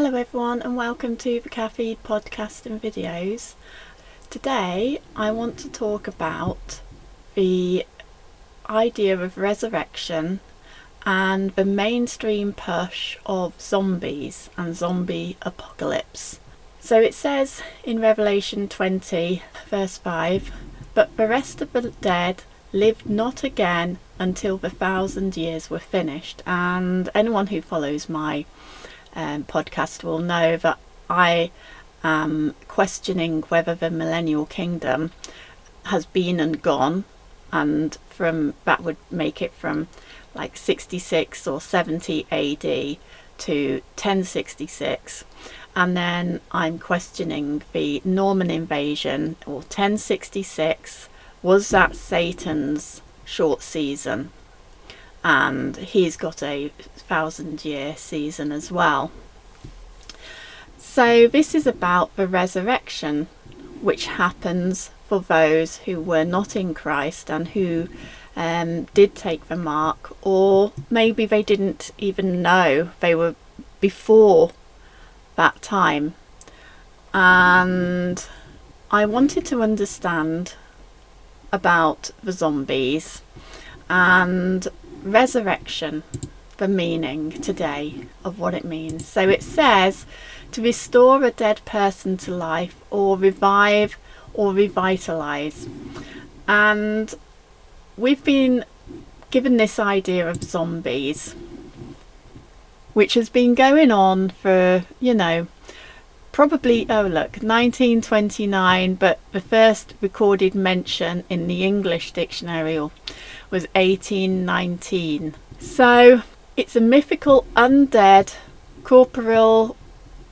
Hello everyone and welcome to the Caffeine podcast and videos. Today I want to talk about the idea of resurrection and the mainstream push of zombies and zombie apocalypse. So it says in Revelation 20 verse 5, "But the rest of the dead lived not again until the 1,000 years were finished." And anyone who follows my podcast will know that I am questioning whether the Millennial Kingdom has been and gone, and from that would make it from like 66 or 70 AD to 1066, and then I'm questioning the Norman invasion or 1066. Was that Satan's short season? And he's got a 1,000-year season as well. So this is about the resurrection, which happens for those who were not in Christ and who did take the mark, or maybe they didn't even know they were before that time. And I wanted to understand about the zombies and resurrection, the meaning today of what it means. So it says to restore a dead person to life, or revive or revitalize. And we've been given this idea of zombies, which has been going on for, probably 1929, but the first recorded mention in the English dictionary was 1819. So it's a mythical undead corporeal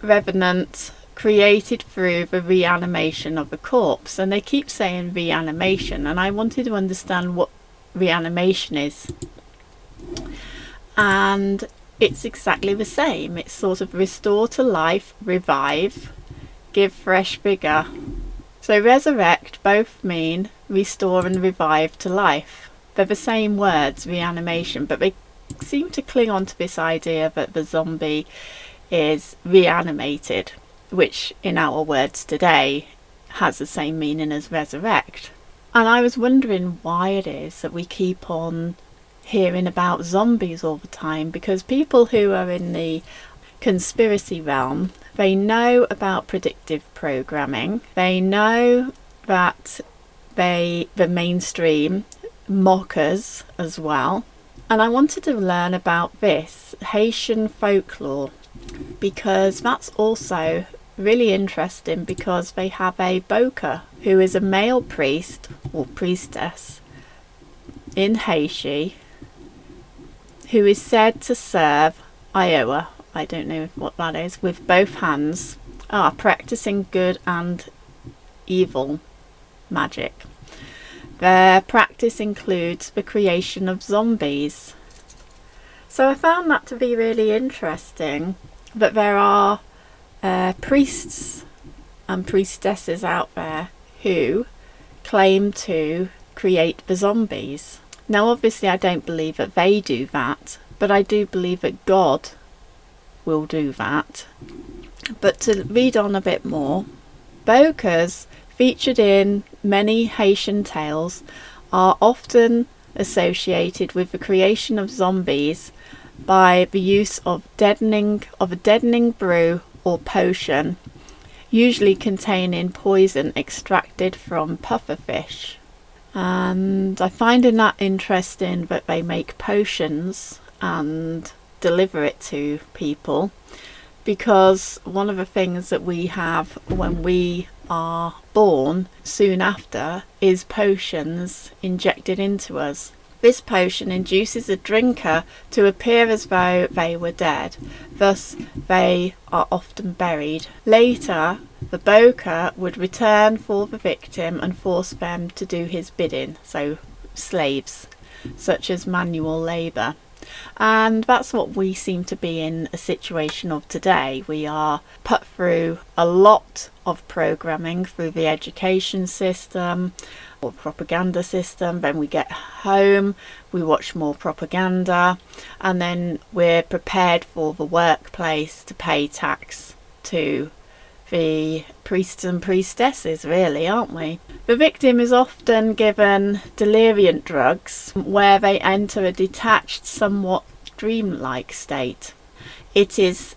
revenant created through the reanimation of a corpse. And they keep saying reanimation, and I wanted to understand what reanimation is. And it's exactly the same. It's sort of restore to life, revive, give fresh vigour. So resurrect both mean restore and revive to life. They're the same words, reanimation, but they seem to cling on to this idea that the zombie is reanimated, which in our words today has the same meaning as resurrect. And I was wondering why it is that we keep on hearing about zombies all the time, because people who are in the conspiracy realm, they know about predictive programming, they know that the mainstream mockers as well. And I wanted to learn about this Haitian folklore, because that's also really interesting, because they have a boker who is a male priest or priestess in Haiti who is said to serve Iowa, I don't know what that is, with both hands, practicing good and evil magic. Their practice includes the creation of zombies. So I found that to be really interesting, that there are priests and priestesses out there who claim to create the zombies. Now obviously I don't believe that they do that, but I do believe that God will do that. But to read on a bit more, bokers featured in many Haitian tales are often associated with the creation of zombies by the use of a deadening brew or potion, usually containing poison extracted from pufferfish. And I find that interesting that they make potions and deliver it to people, because one of the things that we have when we are born soon after is potions injected into us. This potion induces a drinker to appear as though they were dead, thus they are often buried. Later, the boker would return for the victim and force them to do his bidding, so slaves, such as manual labour. And that's what we seem to be in a situation of today. We are put through a lot of programming through the education system or propaganda system. Then we get home, we watch more propaganda, and then we're prepared for the workplace to pay tax to the priests and priestesses, really, aren't we? The victim is often given deliriant drugs where they enter a detached, somewhat dreamlike state. It is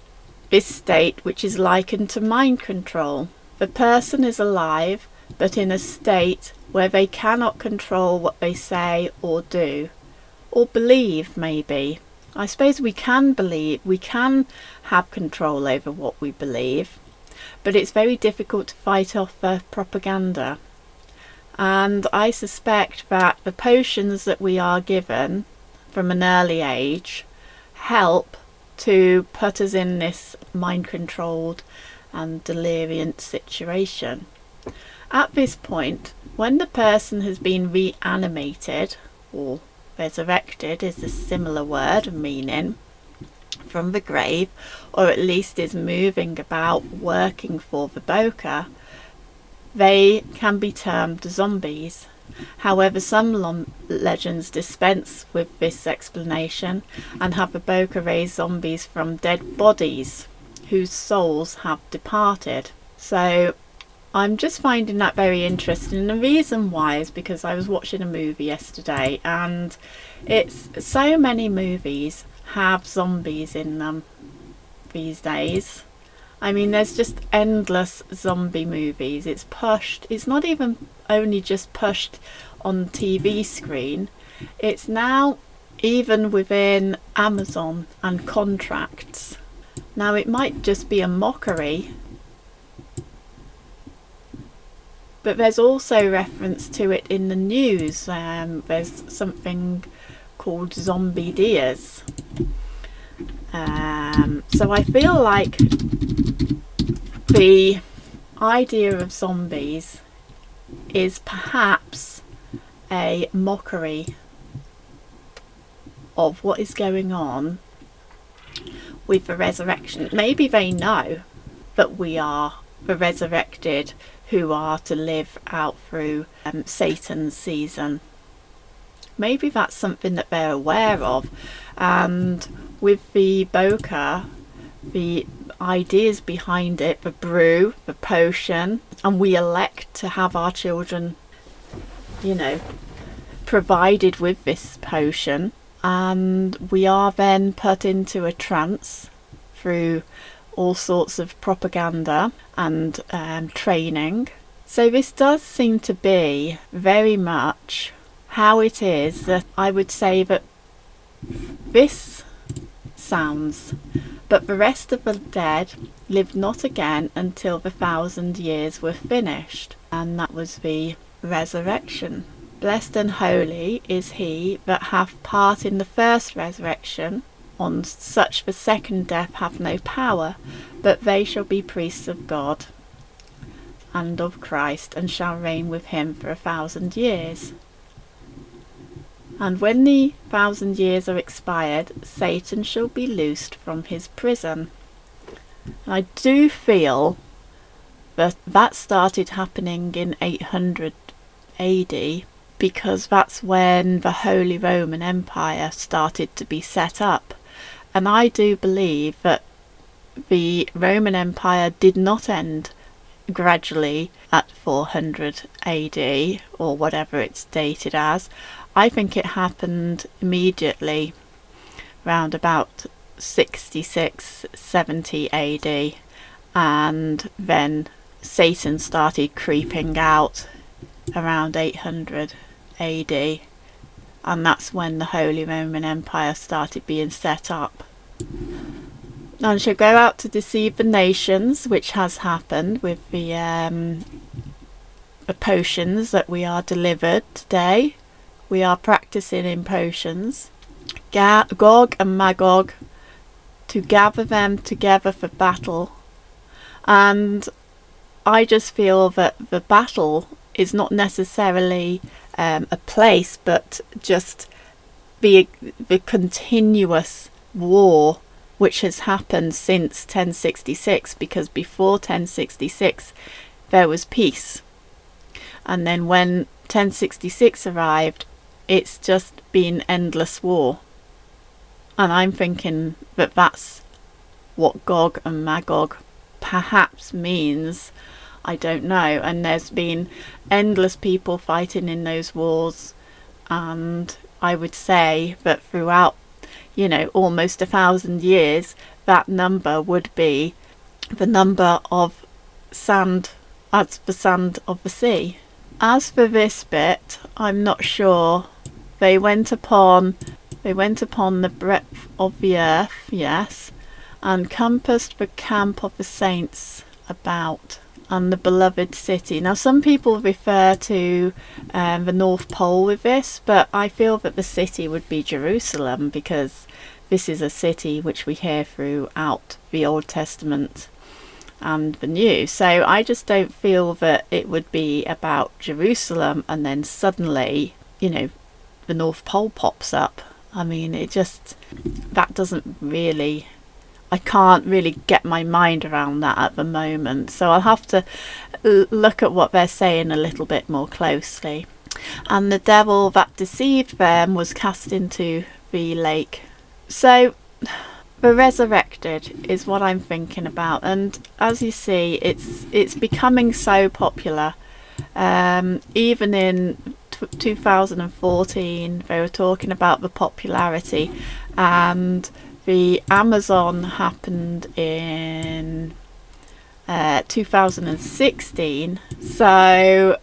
this state which is likened to mind control. The person is alive, but in a state where they cannot control what they say or do, or believe, maybe. I suppose we can have control over what we believe, but it's very difficult to fight off the propaganda. And I suspect that the potions that we are given from an early age help to put us in this mind-controlled and deliriant situation. At this point, when the person has been reanimated, or resurrected is a similar word of meaning, from the grave, or at least is moving about working for the Boca, they can be termed zombies. However, some legends dispense with this explanation and have the Boca raise zombies from dead bodies whose souls have departed. So I'm just finding that very interesting. And the reason why is because I was watching a movie yesterday, and it's so many movies have zombies in them these days. I mean, there's just endless zombie movies. It's not even only just pushed on TV screen, it's now even within Amazon and contracts. Now, it might just be a mockery, but there's also reference to it in the news. There's something called zombie deers. So I feel like the idea of zombies is perhaps a mockery of what is going on with the resurrection. Maybe they know that we are the resurrected who are to live out through Satan's season. Maybe that's something that they're aware of, and with the Boca, the ideas behind it, the brew, the potion, and we elect to have our children, provided with this potion, and we are then put into a trance through all sorts of propaganda and training. So this does seem to be very much how it is that I would say that this sounds. But the rest of the dead lived not again until the 1,000 years were finished, and that was the resurrection. Blessed and holy is he that hath part in the first resurrection. On such the second death hath no power, but they shall be priests of God and of Christ, and shall reign with him for 1,000 years. And when the 1,000 years are expired, Satan shall be loosed from his prison. And I do feel that started happening in 800 AD, because that's when the Holy Roman Empire started to be set up. And I do believe that the Roman Empire did not end gradually at 400 AD, or whatever it's dated as. I think it happened immediately round about 66, 70 AD, and then Satan started creeping out around 800 AD, and that's when the Holy Roman Empire started being set up. And shall go out to deceive the nations, which has happened with the potions that we are delivered today. We are practicing in potions. Gog and Magog, to gather them together for battle. And I just feel that the battle is not necessarily a place, but just the continuous war which has happened since 1066, because before 1066 there was peace, and then when 1066 arrived, it's just been endless war. And I'm thinking that that's what Gog and Magog perhaps means. I don't know. And there's been endless people fighting in those wars, and I would say that throughout, you know, almost 1,000 years, that number would be the number of sand, as the sand of the sea. As for this bit, I'm not sure. They went upon the breadth of the earth, yes, and compassed the camp of the saints about, and the beloved city. Now, some people refer to the North Pole with this, but I feel that the city would be Jerusalem, because this is a city which we hear throughout the Old Testament and the New. So I just don't feel that it would be about Jerusalem and then suddenly, you know, the North Pole pops up. I mean, that doesn't really, I can't really get my mind around that at the moment. So I'll have to look at what they're saying a little bit more closely. And the devil that deceived them was cast into the lake. So the resurrected is what I'm thinking about, and as you see, it's becoming so popular. Even in 2014 they were talking about the popularity, and the Amazon happened in 2016. So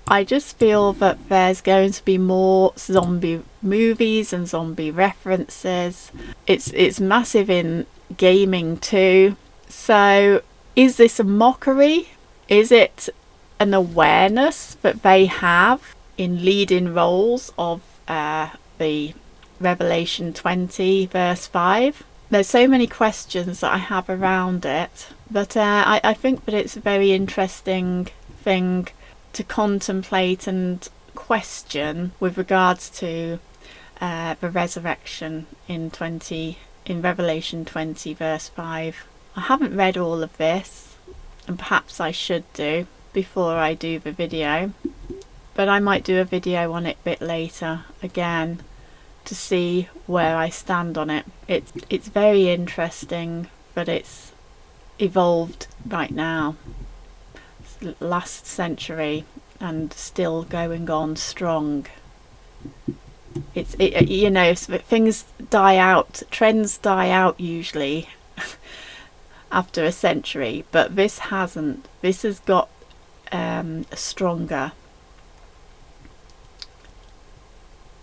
I just feel that there's going to be more zombie movies and zombie references. It's massive in gaming too. So is this a mockery? Is it an awareness that they have in leading roles of the Revelation 20 verse 5? There's so many questions that I have around it, but I think that it's a very interesting thing to contemplate and question with regards to the resurrection in Revelation 20 verse 5. I haven't read all of this, and perhaps I should do before I do the video, but I might do a video on it a bit later again to see where I stand on it. It's very interesting, but it's evolved right now. Last century and still going on strong. You know, things die out, trends die out usually after a century, but this hasn't. This has got stronger.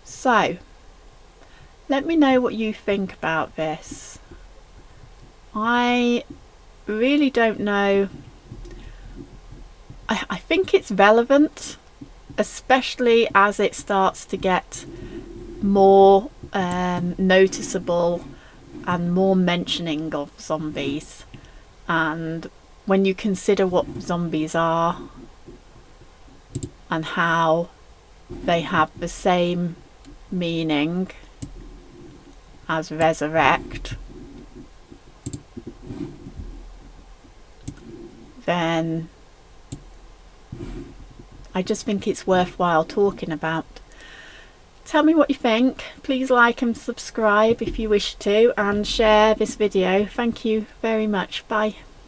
So let me know what you think about this. I really don't know. I think it's relevant, especially as it starts to get more noticeable and more mentioning of zombies, and when you consider what zombies are and how they have the same meaning as resurrect, then I just think it's worthwhile talking about. Tell me what you think. Please like and subscribe if you wish to, and share this video. Thank you very much. Bye.